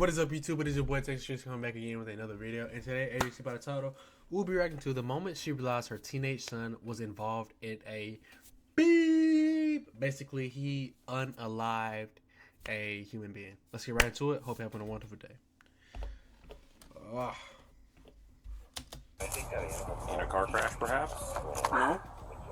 What is up, YouTube? It is your boy TexasChris coming back again with another video. And today, as you see by the title, we'll be reacting to the moment she realized her teenage son was involved in a beep. Basically, he unalived a human being. Let's get right into it. Hope you're having a wonderful day. In a car crash, perhaps? No.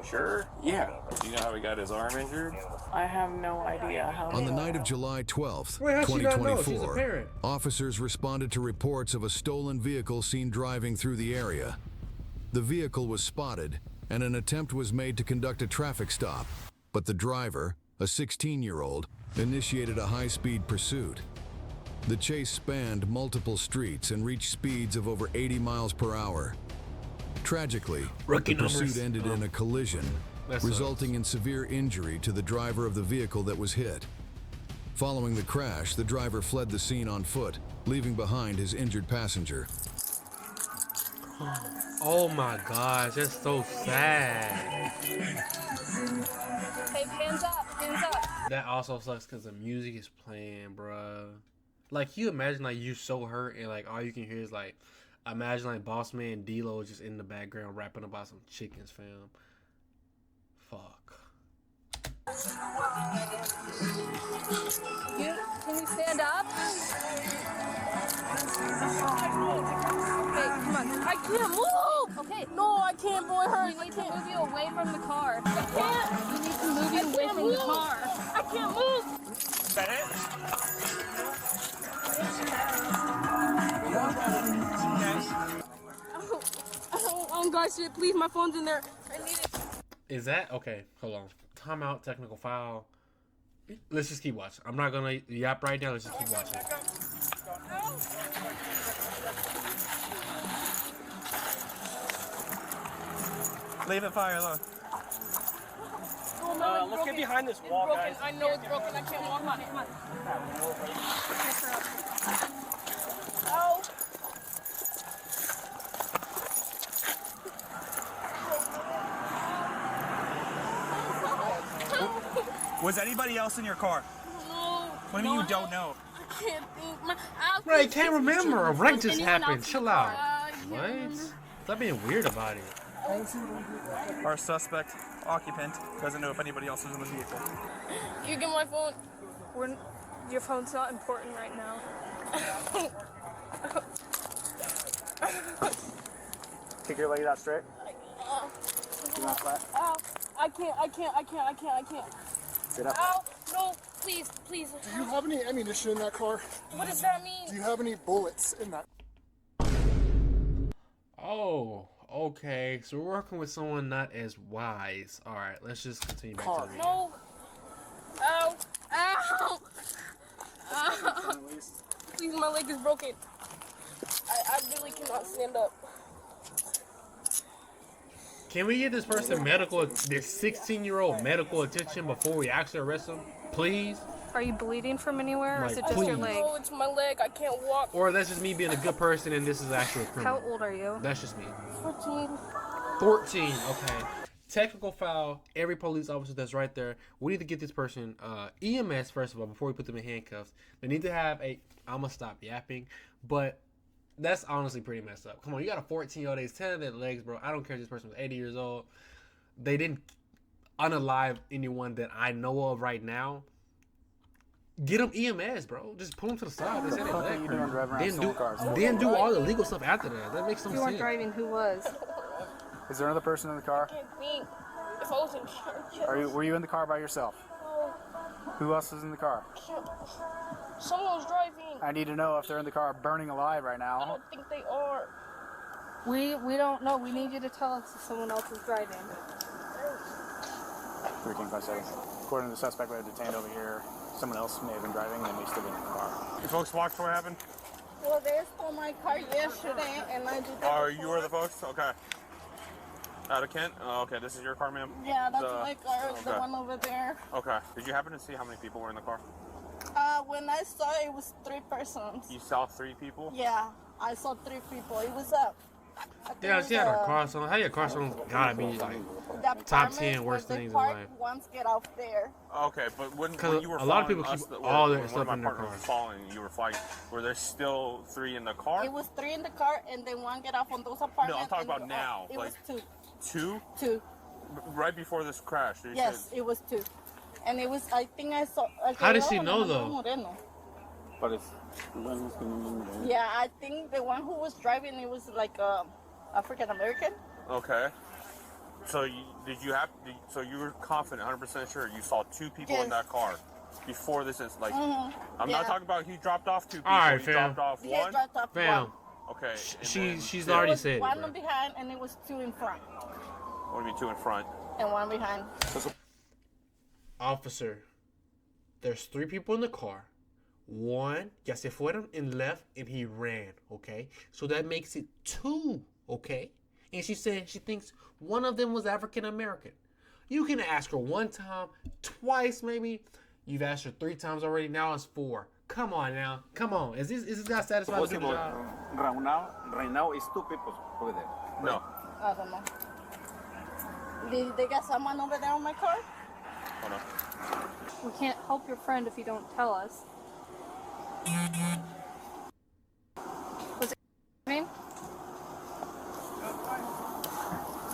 Sure? Yeah. Do you know how he got his arm injured? I have no idea how. On the night of July 12th, Wait, how'd she not know? She's a 2024, parent. officers responded to reports of a stolen vehicle seen driving through the area. The vehicle was spotted, and an attempt was made to conduct a traffic stop, but the driver, a 16-year-old, initiated a high-speed pursuit. The chase spanned multiple streets and reached speeds of over 80 miles per hour. Tragically, the pursuit ended in a collision, resulting in severe injury to the driver of the vehicle that was hit. Following the crash, the driver fled the scene on foot, leaving behind his injured passenger. Oh my gosh, that's so sad. Hey, hands up, hands up. That also sucks because the music is playing, bruh. Like, you imagine, like, you so hurt and, like, all you can hear is, like, imagine, like, Boss Man D-Lo just in the background rapping about some chickens, fam. Fuck. Can you stand up? Okay, come on. I can't move! Okay. No, I can't, boy, hurry. We need to move you away from the car. I can't. We need to move you away from the car. I can't move! Is that it? Oh, gosh, shit, please, my phone's in there. I need it. Is that? Okay, hold on. Timeout, technical file. Let's just keep watching. I'm not gonna yap right now. Let's just keep watching. Leave it fire alone. Oh, no, Let's get behind this wall, guys. I know it's broken. I can't walk on it. Come on. Ow. Was anybody else in your car? No. What do you mean you don't know? I can't think. Right, I can't remember. A wreck just anyone happened. else Chill in the out. car? What? Stop being weird about it. Our suspect occupant doesn't know if anybody else is in the vehicle. You get my phone. Your phone's not important right now. Kick your leg out straight. You not flat? Ow. I can't. Sit up. Ow. No, please. Do you have any ammunition in that car? What does that mean? Do you have any bullets in that? Oh, okay. So we're working with someone not as wise. All right, let's just continue back to the video. No. Ow. Ow. Ow. Please, my leg is broken. I really cannot stand up. Can we get this person this 16-year-old medical attention before we actually arrest him? Please? Are you bleeding from anywhere, or is it Like, just your please. leg? No, it's my leg. I can't walk. Or that's just me being a good person and this is actually a criminal. How old are you? That's just me. 14. 14, okay. Technical foul, every police officer that's right there, we need to get this person EMS, first of all, before we put them in handcuffs. They need to have I'm going to stop yapping, but that's honestly pretty messed up. Come on, you got a 14-year-old, he's 10 of their legs, bro. I don't care if this person was 80 years old. They didn't unalive anyone that I know of right now. Get them EMS, bro. Just pull them to the side. They said they leg. Then do all the legal stuff after that. That makes no sense. You weren't driving. Who was? Is there another person in the car? I can't think. If I was in charge. Were you in the car by yourself? No. Who else is in the car? Someone was driving. I need to know if they're in the car burning alive right I now. don't think they are. We don't know. We need you to tell us if someone else is driving. 1357. According to the suspect we have detained over here, someone else may have been driving and they still be in the car. You folks watched what happened? Well, they stole my car yesterday, and I did that. Oh, you were the folks? Okay. Out of Kent? Oh, okay. This is your car, ma'am? Yeah, that's my car, okay. the one over there. Okay. Did you happen to see how many people were in the car? When I saw it was 3 persons. You saw 3 people? Yeah, I saw 3 people. It was Yeah, she had her car song. How your car song gotta be like top 10 worst things in life? Once get out there. Okay, but when you were a lot of people following keep us, all their when stuff one in of their my partners car. was following, you were flying. Were there still 3 in the car? It was 3 in the car, and then one get off on those apartments. No, I'm talking about now. It Like, was 2. 2? 2. Right before this crash. Yes, it was 2. And it was, I think I saw. How did she know though? Yeah, I think the one who was driving, it was like African American. Okay. So so you were confident, 100% sure you saw 2 people in that car before this is like. I'm not talking about he dropped off 2 people. All right, he fam. dropped off He 1. dropped off Fam. 1. Okay. She's already said it. One Bro. behind, and it was 2 in front, What do you mean 2 in front? and 1 behind. Officer, there's 3 people in the car. 1, ya se fueron and left, and he ran. Okay, so that makes it 2. Okay, and she said she thinks one of them was African American. You can ask her 1 time, twice maybe. You've asked her 3 times already. Now it's 4. Come on now. Come on. Is this guy satisfied with the job? Right now is 2 people over there. No. I don't know. Did they got someone over there on my car? Hold on. We can't help your friend if you don't tell us. Was it name?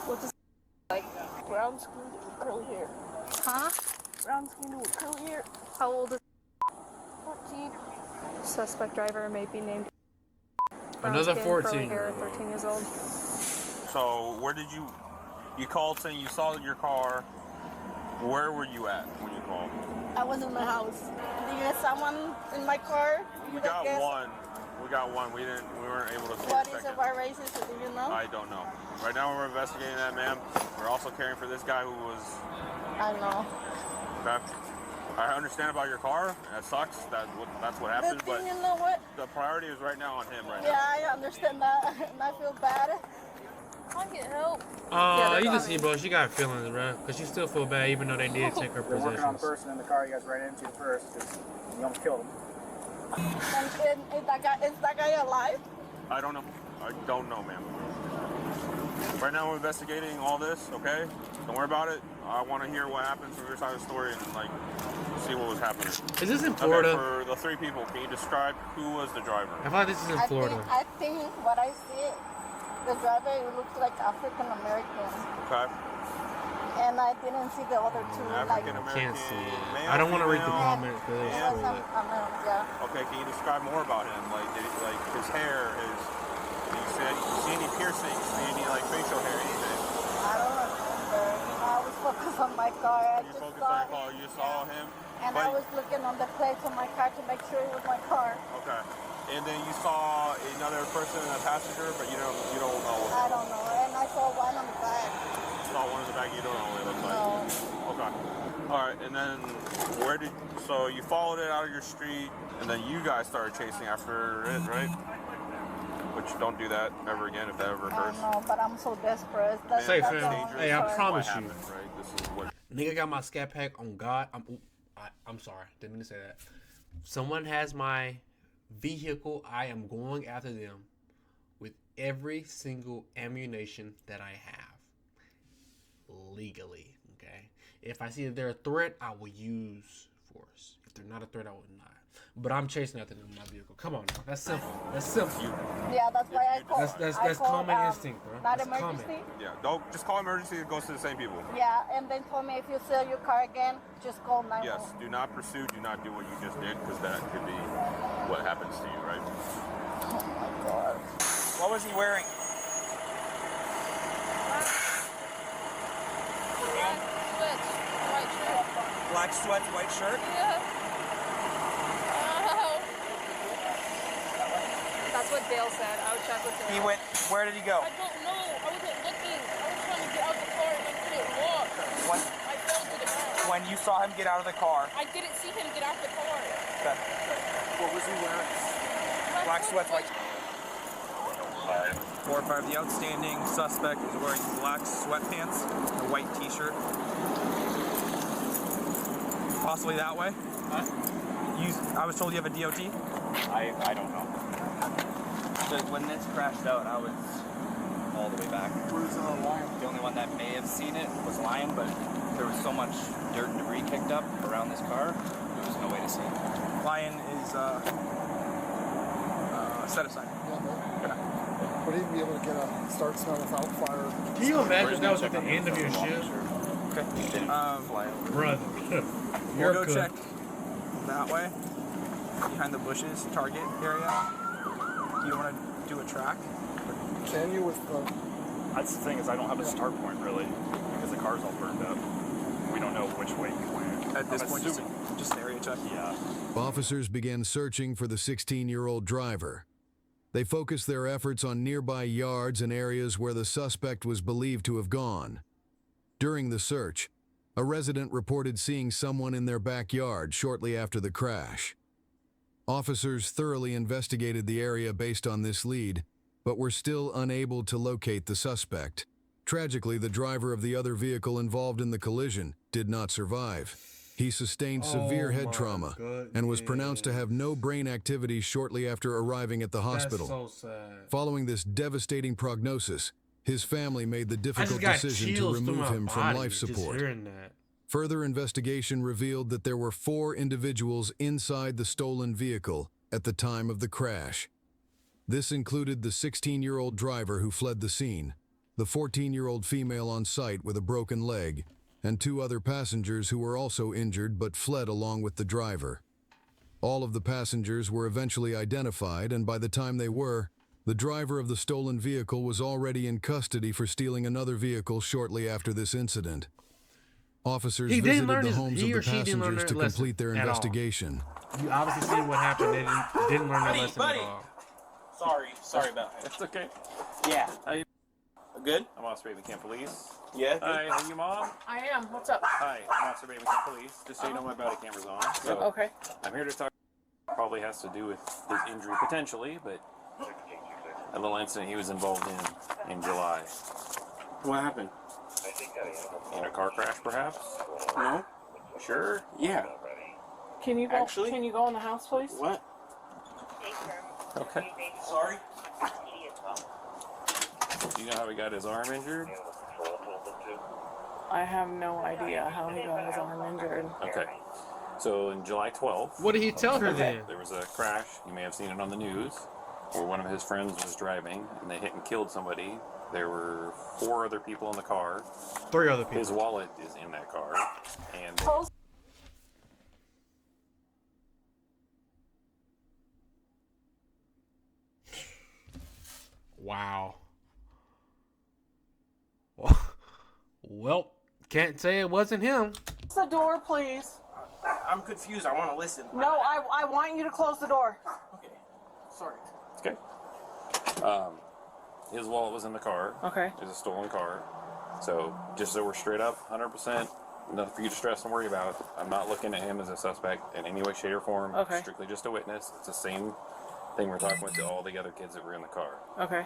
What does like? Brown skin with curly hair. Huh? Brown skin with curly hair. How old is 14. suspect driver may be named? Brown Another skin, 14. curly hair, 13 years old. So where did you called saying you saw your car? Where were you at when you called? I was in my house. Did you get someone in my car? We got one. We got one. We weren't able to see What the is second. a racist? Do you know? I don't know. Right now we're investigating that, ma'am. We're also caring for this guy who was. I know. Okay. I understand about your car. That sucks. That's what happened. The But thing, you know what? the priority is right now on him. Right Yeah, I understand that, and I feel bad. I get help. You can see, bro, she got feelings, bro. Because she still feel bad, even though they did take her They're working on the possessions. person in the car you guys ran into first because you almost killed him. And is that guy alive? now. I don't know. I don't know, ma'am. Right now we're investigating all this. Okay. Don't worry about it. I want to hear what happened from your side of the story and like see what was happening. Is this in Florida? Okay, for the 3 people, can you describe who was the driver? I thought this is in Florida. I think what I see, the driver looks like African American, Okay. and I didn't see the other 2. African I American. can't see it. male, I don't want to read the female. comments because It it'll was spoil it. yeah. Okay, can you describe more about him? Like, like his hair, his. You see any piercings? See any like facial hair? Anything? I don't remember. I was focused on my car. I You just focused saw on your him. car. You saw him. And I was looking on the plates on my car to make sure it was my car. Okay. And then you saw another person, a passenger, but you don't know. I don't know. And I saw one on the back. You saw one in the back. You don't know what it looks like. No. Okay. All right. And then so you followed it out of your street, and then you guys started chasing after it, right? Which don't do that ever again if that ever I occurs. know, but I'm so desperate. That's, Say, that's fam. the only Hey, I part. promise What you. happened, right? This is what. Nigga got my scat pack on God. I'm sorry. Didn't mean to say that. Someone has my vehicle. I am going after them with every single ammunition that I have. Legally. Okay? If I see that they're a threat, I will use force. If they're not a threat, I will not. But I'm chasing after them in my vehicle. Come on now. That's simple. That's simple. Yeah, that's why I called. That's common instinct, bro. Not That's emergency. common. Yeah. Don't just call emergency. It goes to the same people. Yeah, and then told me if you sell your car again, just call 911. Yes, do not pursue, do not do what you just did, because that could be what happens to you, right? Oh my God. What was he wearing? Black sweats, white shirt. Black sweats, white shirt? Yeah. That's what Dale said. I would check with Dale. He went, where did he go? I don't know. I wasn't looking. I was trying to get out the car and I couldn't walk. When, I fell to the ground. when you saw him get out of the car, I didn't see him get out the car. what was he wearing? Black sweats, white shirt. 4 or 5. The outstanding suspect is wearing black sweatpants and a white t-shirt. Possibly that way? Huh? I was told you have a DOT? I don't know. So when this crashed out, I was all the way back. Where's Lion? The only one that may have seen it was Lion, but there was so much dirt and debris kicked up around this car, there was no way to see it. Lion is set aside. Yeah, would he be able to get a start smell without fire? Can you imagine if that was at the end of your shift? Okay. Brother, We'll go check that way, behind the bushes, target area. Do you want to do a track? Can you with the... That's the thing, is I don't have a start point really, because the car's all burned up. We don't know which way he went. At this point, just an area check? Yeah. Officers began searching for the 16-year-old driver. They focused their efforts on nearby yards and areas where the suspect was believed to have gone. During the search, a resident reported seeing someone in their backyard shortly after the crash. Officers thoroughly investigated the area based on this lead, but were still unable to locate the suspect. Tragically, the driver of the other vehicle involved in the collision did not survive. He sustained severe head trauma and was pronounced to have no brain activity shortly after arriving at the hospital. That's so sad. Following this devastating prognosis, his family made the difficult decision to remove him from life support. Further investigation revealed that there were 4 individuals inside the stolen vehicle at the time of the crash. This included the 16-year-old driver who fled the scene, the 14-year-old female on site with a broken leg, and 2 other passengers who were also injured but fled along with the driver. All of the passengers were eventually identified, and by the time they were, the driver of the stolen vehicle was already in custody for stealing another vehicle shortly after this incident. Officers visited the homes of the passengers to complete their investigation. You obviously seen what happened. They didn't learn their lesson at all. Sorry about that. It's okay. Yeah. Good? I'm Officer Camp Police. Yeah. Hi, are you Mom? I am. What's up? Hi, I'm Officer Camp Police. Just so you know, my body camera's on. So Okay. I'm here to talk. Probably has to do with his injury potentially, but a little incident he was involved in July. What happened? In a car crash, perhaps? No. Sure. Yeah. Can you go? Actually? Can you go in the house, please? What? Okay. Sorry. Do you know how he got his arm injured? I have no idea how he got his arm injured. Okay. So in July 12th. What did he tell her then? There was a crash. You may have seen it on the news, where one of his friends was driving and they hit and killed somebody. There were 4 other people in the car. 3 other people. His wallet is in that car. And wow. Well, can't say it wasn't him. Close the door, please. I'm confused. I want to listen. No, I want you to close the door. Okay. Sorry. okay. His wallet was in the car. Okay. It was a stolen car. So just so we're straight up, 100%, nothing for you to stress and worry about. I'm not looking at him as a suspect in any way, shape, or form. Okay. Strictly just a witness. It's the same thing we're talking with to all the other kids that were in the car. Okay.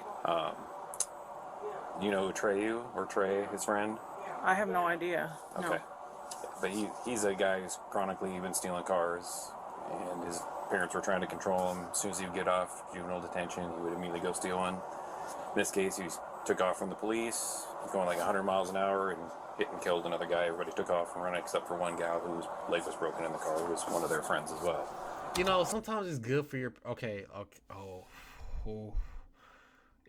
Do you know Treyu or Trey, his friend? I have no idea. Okay. No. But he's a guy who's chronically been stealing cars, and his parents were trying to control him. As soon as he would get off juvenile detention, he would immediately go steal one. In this case, he took off from the police, going like 100 miles an hour, and hit and killed another guy. Everybody took off and ran except for one gal whose leg was broken in the car, who was one of their friends as well. You know, sometimes it's good for your... Okay.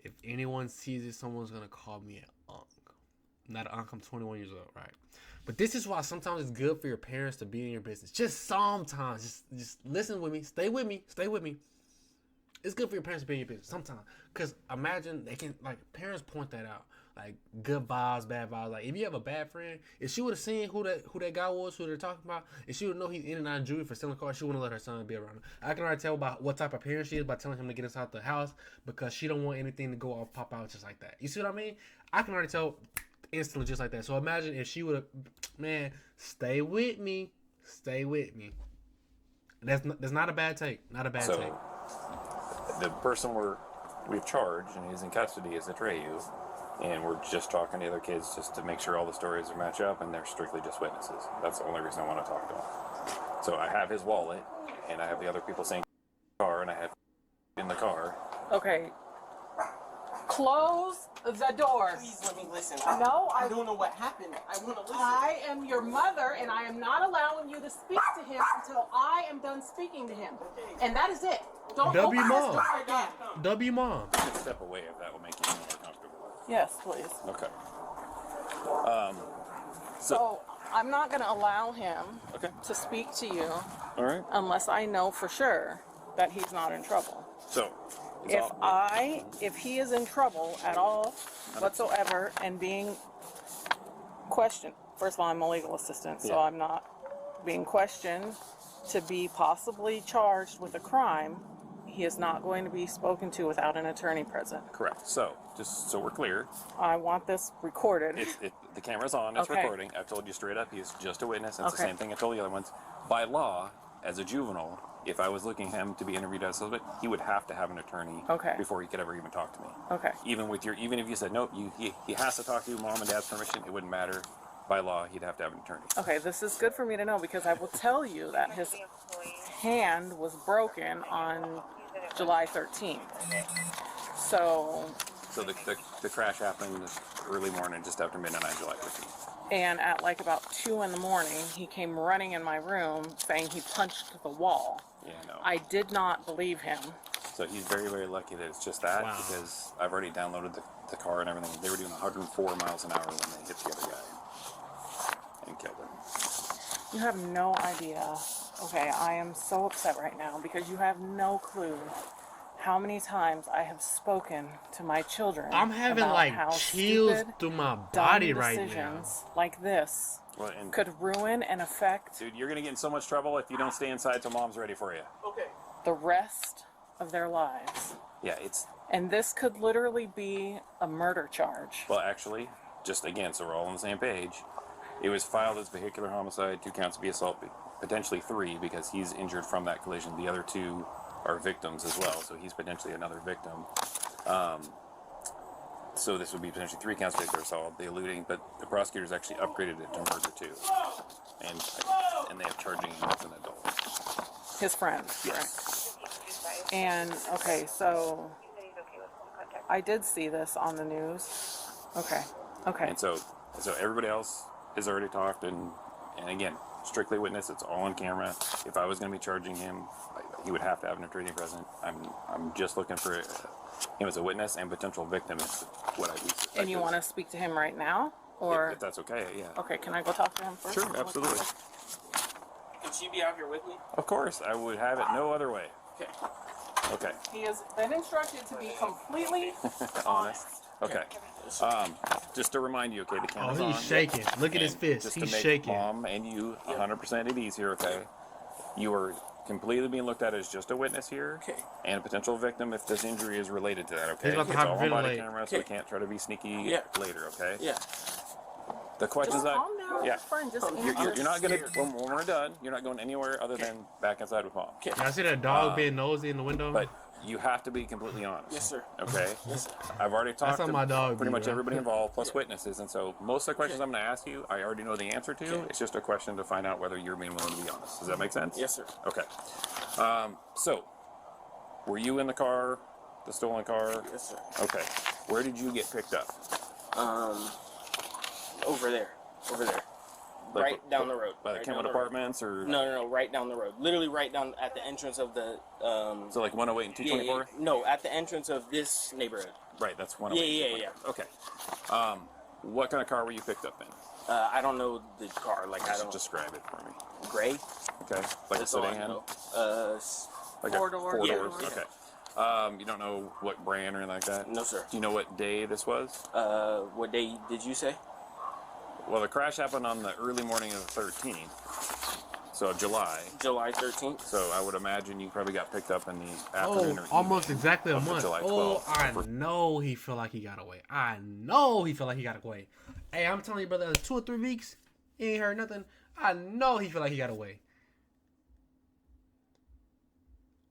If anyone sees it, someone's going to call me an unk. Not an unk, I'm 21 years old, right? But this is why sometimes it's good for your parents to be in your business. Just sometimes. Just listen with me. Stay with me. Stay with me. It's good for your parents to be in your business sometimes. Because imagine they can, like, parents point that out. Like, good vibes, bad vibes. Like, if you have a bad friend, if she would have seen who that guy was, who they're talking about, and she would know he's in and out of juvie for stealing cars, she wouldn't let her son be around him. I can already tell about what type of parent she is by telling him to get us out the house because she don't want anything to go off, pop out just like that. You see what I mean? I can already tell instantly just like that. So imagine if she would have, man, stay with me. Stay with me. That's not a bad take. Not a bad take. The person we've charged and he's in custody is Atreyu, and we're just talking to the other kids just to make sure all the stories match up, and they're strictly just witnesses. That's the only reason I want to talk to him. So I have his wallet, and I have the other people saying car, and I have in the car. Okay. Close the door. Please let me listen. No, I don't know what happened. I want to listen. I am your mother, and I am not allowing you to speak to him until I am done speaking to him. And that is it. Don't open this door again. W mom. You can step away if that will make you more comfortable. Yes, please. Okay. So I'm not going to allow him Okay. to speak to you All right. unless I know for sure that he's not in trouble. So, If he is in trouble at all whatsoever and being questioned, first of all, I'm a legal assistant, so I'm not being questioned to be possibly charged with a crime, he is not going to be spoken to without an attorney present. correct. So, just so we're clear, I want this recorded. the camera's on, it's Okay. recording. I've told you straight up, he's just a witness. It's the Okay. same thing I told the other ones. By law, as a juvenile, if I was looking at him to be interviewed as a suspect, he would have to have an attorney before he could ever even talk to me. Okay. Even if you said nope, he has to talk to you, mom and dad's permission, it wouldn't matter. By law, he'd have to have an attorney. Okay, this is good for me to know because I will tell you that his hand was broken on July 13th. So the crash happened early morning, just after midnight on July 15th. And at like about 2 in the morning, he came running in my room saying he punched the wall. Yeah, no. I did not believe him. So he's very, very lucky that it's just that because I've already downloaded the car and everything. They were doing 104 miles an hour when they hit the other guy and killed him. You have no idea. Okay, I am so upset right now because you have no clue how many times I have spoken to my children. I'm having about like how chills stupid, through my dumb body right now. decisions like this Well, and could ruin and affect dude, you're gonna get in so much trouble if you don't stay inside till mom's ready for you. Okay. the rest of their lives. Yeah, it's And this could literally be a murder charge. well, actually, just again, so we're all on the same page. It was filed as vehicular homicide, 2 counts of assault, potentially 3 because he's injured from that collision. The other 2 are victims as well, so he's potentially another victim. So this would be potentially 3 counts of vehicular assault, the eluding, but the prosecutors actually upgraded it to murder too, and they have charging him as an adult. His friend. Yes. Correct. And okay, so I did see this on the news. Okay. Okay. And so everybody else has already talked, and again, strictly witness. It's all on camera. If I was going to be charging him, he would have to have an attorney present. I'm just looking for him as a witness and potential victim is what I do. And you want to speak to him right now, or if that's okay? Yeah. Okay, can I go talk to him first? Sure, absolutely. Can she be out here with me? Of course, I would have it no other way. Okay. Okay. He has been instructed to be completely Honest. Okay. Just to remind you, okay, the camera's on. He's shaking. Look at his fist. Just He's to make shaking. mom and you 100% at ease here, okay? You are completely being looked at as just a witness here, and a potential victim if this injury is related to that, okay? He's about to It's all on body hyperventilate. camera, so we can't try to be sneaky later, okay? Yeah. The questions Just calm down, yeah, friend. Just you're not gonna when we're done. You're not going anywhere other than back inside with mom. Okay. I see that dog being nosy in the window. But you have to be completely honest. Yes, sir. Okay. Yes, sir. I've already talked how to my dog pretty be, much bro. everybody involved, plus witnesses, and so most of the questions I'm going to ask you, I already know the answer to. It's just a question to find out whether you're being willing to be honest. Does that make sense? Yes, sir. Okay. So, were you in the car, the stolen car? Yes, sir. Okay. Where did you get picked up? Over there. Over there. Like, Right down the road. By the Right Kentwood down the road. Apartments, or No, right down the road. Literally right down at the entrance of the. So like 108 and 224? No, at the entrance of this neighborhood. Right, that's 108. Yeah. Okay. What kind of car were you picked up in? I don't know the car. Like I Just don't. describe it for me. Gray. Okay. Like That's a all I sedan? know. Like Four-door. Four Yeah. doors. Yeah. Okay. You don't know what brand or anything like that? No, sir. Do you know what day this was? What day did you say? Well, the crash happened on the early morning of the 13th. So July. July 13th. So I would imagine you probably got picked up in the afternoon or almost evening exactly a of month. July 12th. I know he felt like he got away. I know he felt like he got away. Hey, I'm telling you, brother, 2 or 3 weeks, he ain't heard nothing. I know he felt like he got away.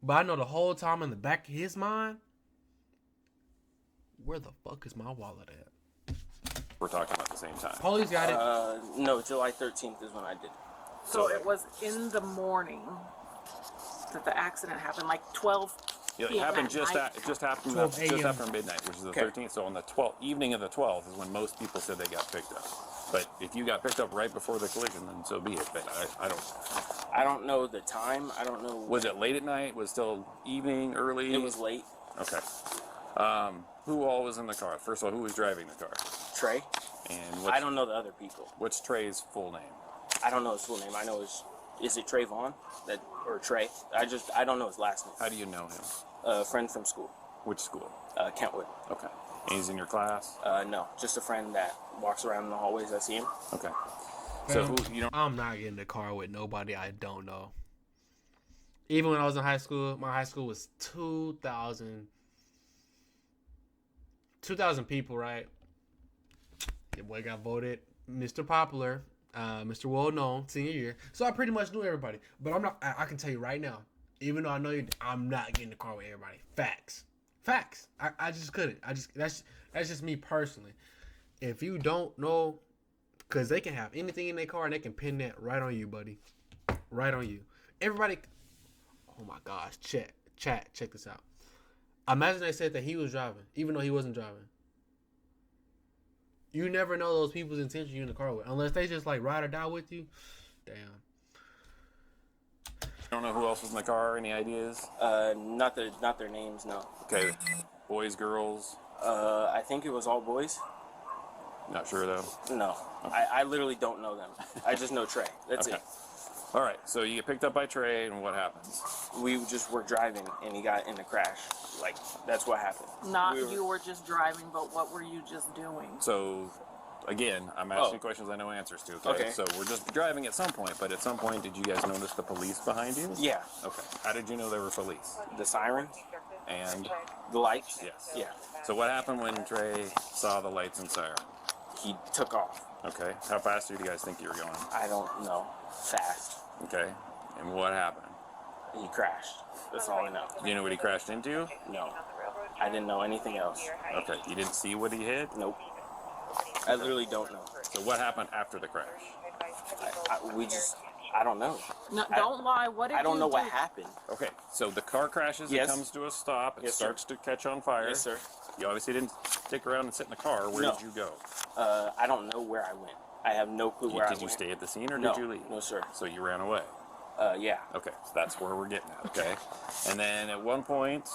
But I know the whole time in the back of his mind, where the fuck is my wallet at? We're talking about the same time. Police got it. No, July 13th is when I did it. So it was in the morning that the accident happened, like 12 It happened just happened 12 just a.m. after midnight, which is the 13th. So on the 12th evening of the 12th is when most people said they got picked up. But if you got picked up right before the collision, then so be it. But I don't know the time. I don't know. Was it late at night? Was it still evening, early? It was late. Okay. Who all was in the car? First of all, who was driving the car? Trey. And I don't know the other people. What's Trey's full name? I don't know his full name. I know is it Trayvon? Or Trey? I don't know his last name. How do you know him? A friend from school. Which school? Kentwood. Okay. And he's in your class? No, just a friend that walks around in the hallways. I see him. Okay. So who you know? I'm not getting in the car with nobody I don't know. Even when I was in high school, my high school was 2,000 people, right? The boy got voted Mr. Popular, Mr. Well Known, senior year. So I pretty much knew everybody. But I'm not. I can tell you right now, even though I know you, I'm not getting in the car with everybody. Facts. I just couldn't. That's just me personally. If you don't know, because they can have anything in their car and they can pin that right on you, buddy. Right on you. Everybody. Oh my gosh, chat, check this out. Imagine they said that he was driving, even though he wasn't driving. You never know those people's intentions you in the car with, unless they just like ride or die with you. Damn. I don't know who else was in the car. Any ideas? Not their names. No. Okay. Boys, girls. I think it was all boys. Not sure though. No, okay. I literally don't know them. I just know Trey. That's it. All right. So you get picked up by Trey, and what happens? We just were driving, and he got in a crash. Like that's what happened. You were just driving, but what were you just doing? So, again, I'm asking questions I know answers to. Okay. So we're just driving at some point, but at some point, did you guys notice the police behind you? Yeah. Okay. How did you know there were police? The sirens. And the lights. Yes. Yeah. So what happened when Trey saw the lights and siren? He took off. Okay. How fast do you guys think you were going? I don't know. Fast. Okay. And what happened? He crashed. That's all I know. Do you know what he crashed into? No. I didn't know anything else. Okay. You didn't see what he hit? Nope. I literally don't know. So what happened after the crash? I don't know. No, don't lie. What did you do? I don't know what happened. Okay. So the car crashes. Yes. It comes to a stop. It starts to catch on fire. Yes, sir. You obviously didn't stick around and sit in the car. Where did you go? I don't know where I went. I have no clue where I went. Did you stay at the scene or did you leave? No, sir. So you ran away? Yeah. Okay, so that's where we're getting at, okay? And then at one point,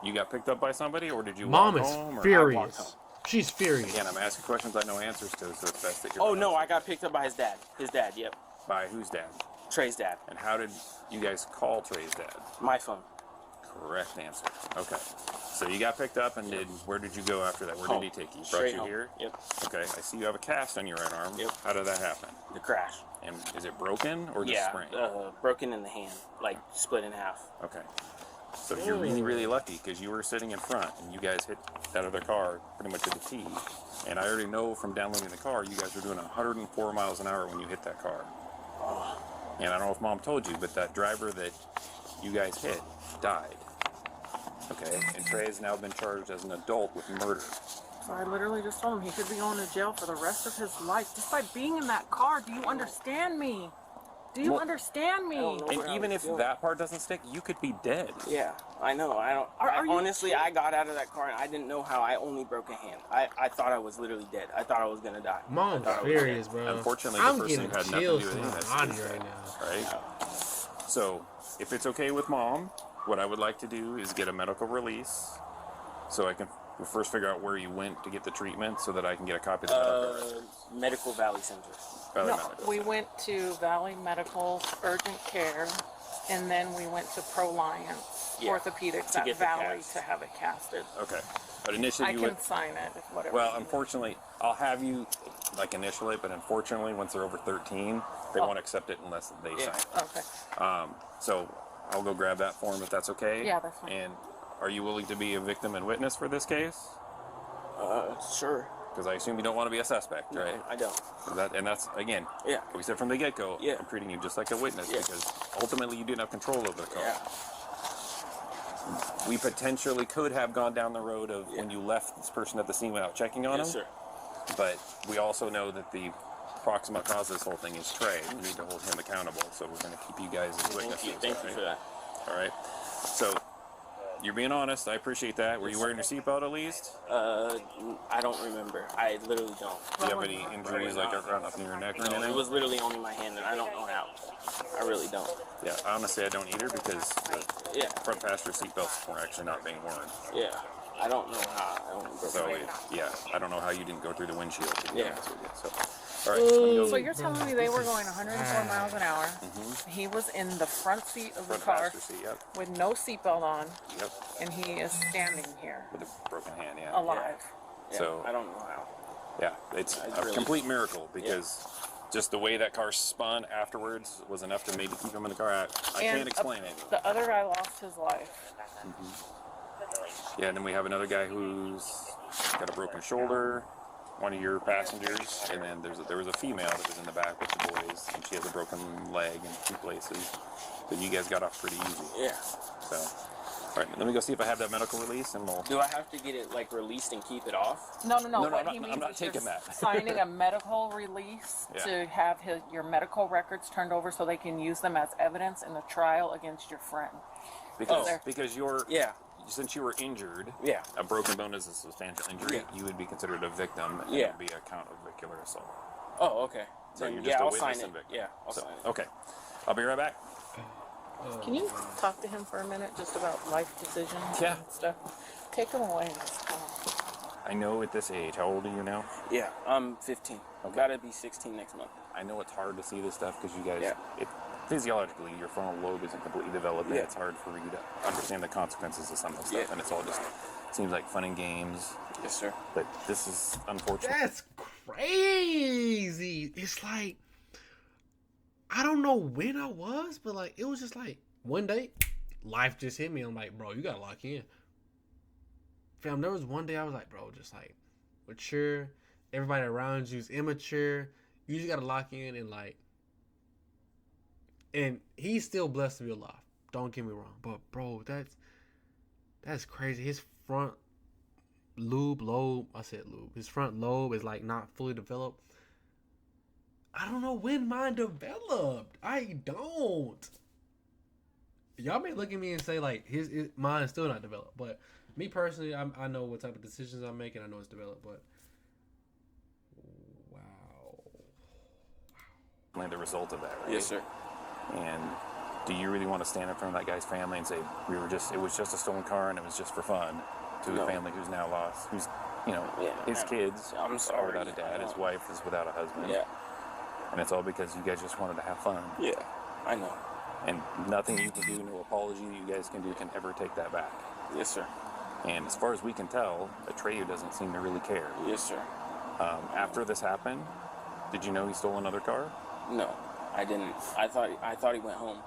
you got picked up by somebody or did you walk home? Mom is furious. She's furious. Again, I'm asking questions I know answers to, so it's best that you're... Oh, no, I got picked up by his dad. His dad, yep. By whose dad? Trey's dad. And how did you guys call Trey's dad? My phone. Correct answer. Okay. So you got picked up and where did you go after that? Where did he take you? Brought you here? Yep. Okay. I see you have a cast on your right arm. Yep. How did that happen? The crash. And is it broken or just sprained? Broken in the hand, like split in half. Okay. So you're really, really lucky because you were sitting in front and you guys hit that other car pretty much at the T. And I already know from downloading the car, you guys were doing 104 miles an hour when you hit that car. And I don't know if Mom told you, but that driver that you guys hit died. Okay, and Trey has now been charged as an adult with murder. So I literally just told him he could be going to jail for the rest of his life just by being in that car. Do you understand me? Do you understand me? And even if that part doesn't stick, you could be dead. Yeah, I know. Honestly, I got out of that car and I didn't know how I only broke a hand. I thought I was literally dead. I thought I was gonna die. Mom's furious, bro. Unfortunately, I'm the person getting had nothing to chills do with to any my of this body stuff, right now. right? So, if it's okay with Mom, what I would like to do is get a medical release so I can first figure out where you went to get the treatment so that I can get a copy of the medical records. Medical Valley Center. We went to Valley Medical's urgent care, and then we went to ProLiance Orthopedics at Valley to have it casted. Okay. But initially I can sign it, if whatever. Well, unfortunately, I'll have you initial it, but unfortunately, once they're over 13, they won't accept it unless they sign it. Okay. So I'll go grab that form if that's okay. Yeah, that's fine. And are you willing to be a victim and witness for this case? Sure. Because I assume you don't want to be a suspect, right? No, I don't. And that's, again, we said from the get-go, I'm treating you just like a witness because ultimately you didn't have control over the car. Yeah. We potentially could have gone down the road of when you left this person at the scene without checking on him. Yes, sir. But we also know that the proximate cause of this whole thing is Trey. We need to hold him accountable, so we're going to keep you guys as witnesses. Thank you for that. All right. So You're being honest. I appreciate that. Were you wearing your seatbelt at least? I don't remember. I literally don't. Do you have any injuries like around up near your neck? No, it was literally only my hand, and I don't know how. I really don't. Yeah, honestly, I don't either because the front passenger seatbelts were actually not being worn. Yeah, I don't know how. I don't So, I don't know how you didn't go through the windshield. To be honest with you. So, all right. So you're telling me they were going 104 miles an hour. He was in the front seat of the car seat, with no seatbelt on. Yep. And he is standing here. With a broken hand, alive. Yeah. So I don't know how. Yeah, it's a really complete miracle because just the way that car spun afterwards was enough to maybe keep him in the car. I can't explain it. The other guy lost his life. Yeah, and then we have another guy who's got a broken shoulder, one of your passengers, and then there was a female that was in the back with the boys, and she has a broken leg in 2 places. But you guys got off pretty easy. Yeah. So, all right, let me go see if I have that medical release, and we'll. Do I have to get it like released and keep it off? No. I'm not taking that. Signing a medical release to have your medical records turned over so they can use them as evidence in the trial against your friend. Because since you were injured, a broken bone is a substantial injury. You would be considered a victim, and it would be a count of vehicular assault. Oh, okay. So then, you're just a I'll witness sign and it. victim. Yeah, I'll sign it. Okay, I'll be right back. Can you talk to him for a minute just about life decisions and stuff? Take him away. I know at this age, how old are you now? Yeah, I'm 15. I've got to be 16 next month. I know it's hard to see this stuff because you guys, physiologically, your frontal lobe isn't completely developed, and it's hard for you to understand the consequences of some of the stuff, and it's all just seems like fun and games. Yes, sir. But this is unfortunate. That's crazy. It's like, I don't know when I was, but like, it was just like, one day, life just hit me. I'm like, bro, you gotta lock in. Fam, there was one day I was like, bro, just like, mature. Everybody around you is immature. You just gotta lock in and like, and he's still blessed to be alive. Don't get me wrong. But bro, that's crazy. His front lobe, his front lobe is like not fully developed. I don't know when mine developed. I don't. Y'all may look at me and say like mine is still not developed, but me personally, I know what type of decisions I'm making. I know it's developed, but wow. The result of that, right? Yes, sir. And do you really want to stand in front of that guy's family and say it was just a stolen car and it was just for fun to a family who's now lost, who's his kids are without a dad, his wife is without a husband, and it's all because you guys just wanted to have fun. Yeah, I know. And nothing you can do, no apology you guys can do, can ever take that back. Yes, sir. And as far as we can tell, Atreyu doesn't seem to really care. Yes, sir. After this happened, did you know he stole another car? No, I didn't. I thought he went home.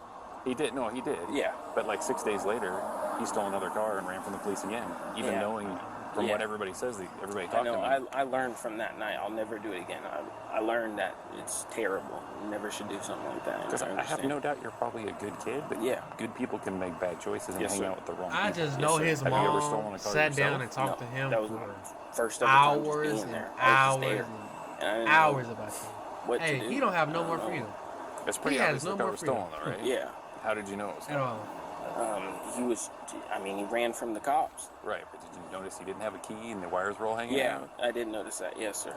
He did. No, he did. Yeah. But like 6 days later, he stole another car and ran from the police again, even knowing from what everybody says, everybody talked to him. I learned from that night. I'll never do it again. I learned that it's terrible. You never should do something like that. Because I have no doubt you're probably a good kid, but good people can make bad choices and hang out with the wrong people. I just know his mom sat down and talked to him for first hours and hours and hours about you. Hey, he don't have no more freedom. It's pretty obvious the car was stolen, though, right? Yeah. How did you know it was stolen? He ran from the cops. Right, but did you notice he didn't have a key and the wires were all hanging out? Yeah, I did notice that. Yes, sir.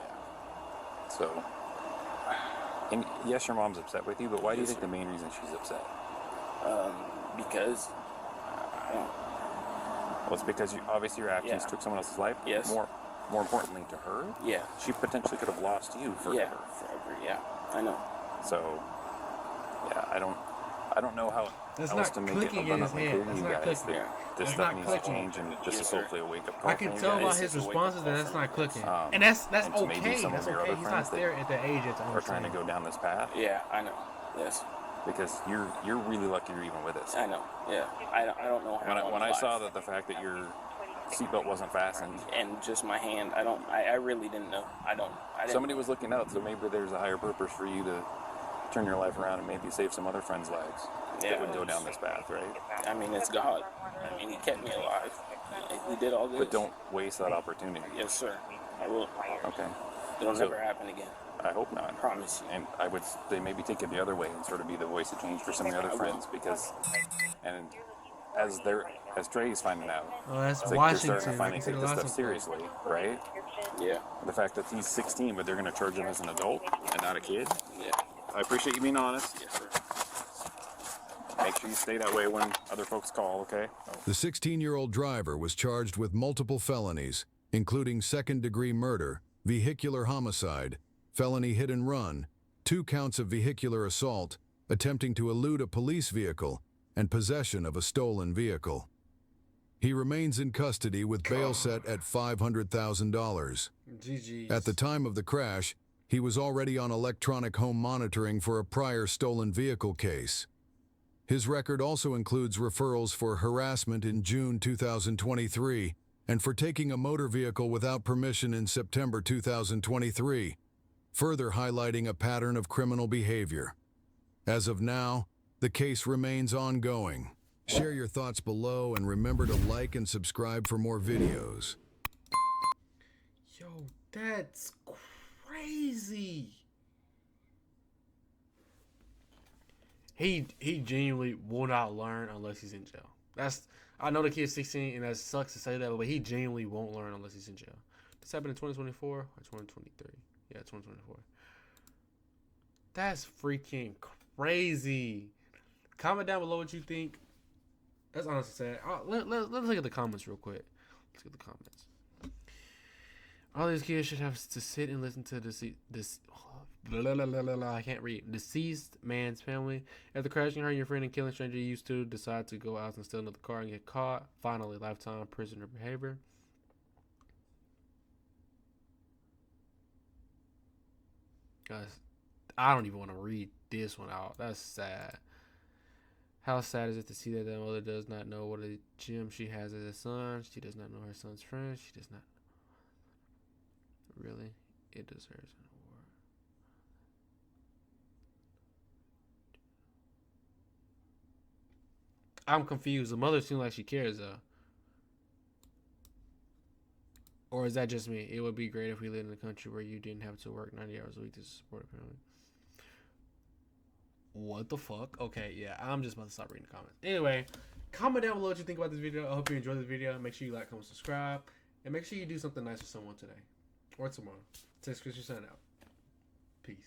So, and yes, your mom's upset with you, but why do you think the main reason she's upset? Because well, it's because obviously your actions took someone else's life. Yes. More importantly to her. Yeah. She potentially could have lost you forever. Yeah, forever. Yeah, I know. So, yeah, I don't know how else to make it abundantly clear to you guys that this stuff needs to change, and this is hopefully a wake-up call. I can tell by his responses that that's not clicking, and that's okay. That's okay. He's not there at the age that's are trying to go down this path. Yeah, I know. Yes. Because you're really lucky you're even with us. I know. Yeah. I don't know how. When I saw that the fact that your seatbelt wasn't fastened and just my hand, I really didn't know. Somebody was looking out, so maybe there's a higher purpose for you to turn your life around and maybe save some other friends' lives that would go down this path, right? I mean, it's God. I mean, he kept me alive. He did all this. But don't waste that opportunity. Yes, sir. I will. Okay. It'll never happen again. I hope not. I promise you. And I would say maybe take it the other way and sort of be the voice of change for some of the other friends, because, and as Dre's finding out. Oh, that's it's like Washington. They're starting to finally I can take see this lots stuff of seriously, right? Yeah. The fact that he's 16, but they're going to charge him as an adult and not a kid. Yeah. I appreciate you being honest. Yes, sir. Make sure you stay that way when other folks call, okay? The 16-year-old driver was charged with multiple felonies, including second-degree murder, vehicular homicide, felony hit and run, 2 counts of vehicular assault, attempting to elude a police vehicle, and possession of a stolen vehicle. He remains in custody with bail set at $500,000. GG's. At the time of the crash, he was already on electronic home monitoring for a prior stolen vehicle case. His record also includes referrals for harassment in June 2023 and for taking a motor vehicle without permission in September 2023, further highlighting a pattern of criminal behavior. As of now, the case remains ongoing. Share your thoughts below and remember to like and subscribe for more videos. Yo, that's crazy. He genuinely will not learn unless he's in jail. I know the kid's 16 and that sucks to say that, but he genuinely won't learn unless he's in jail. This happened in 2024 or 2023? Yeah, 2024. That's freaking crazy. Comment down below what you think. That's honestly sad. Let's look at the comments real quick. Let's look at the comments. All these kids should have to sit and listen to I can't read. Deceased man's family. After crashing, hurting your friend, and killing a stranger you used to, decide to go out and steal another car and get caught. Finally, lifetime prisoner behavior. Guys, I don't even want to read this one out. That's sad. How sad is it to see that the mother does not know what a gym she has as a son? She does not know her son's friends. She does not know. Really? It deserves an award. I'm confused. The mother seems like she cares, though. Or is that just me? It would be great if we lived in a country where you didn't have to work 90 hours a week to support a family. What the fuck? Okay, yeah, I'm just about to stop reading the comments. Anyway, comment down below what you think about this video. I hope you enjoyed this video. Make sure you like, comment, subscribe. And make sure you do something nice for someone today. Or tomorrow. TexasChris, your sign out. Peace.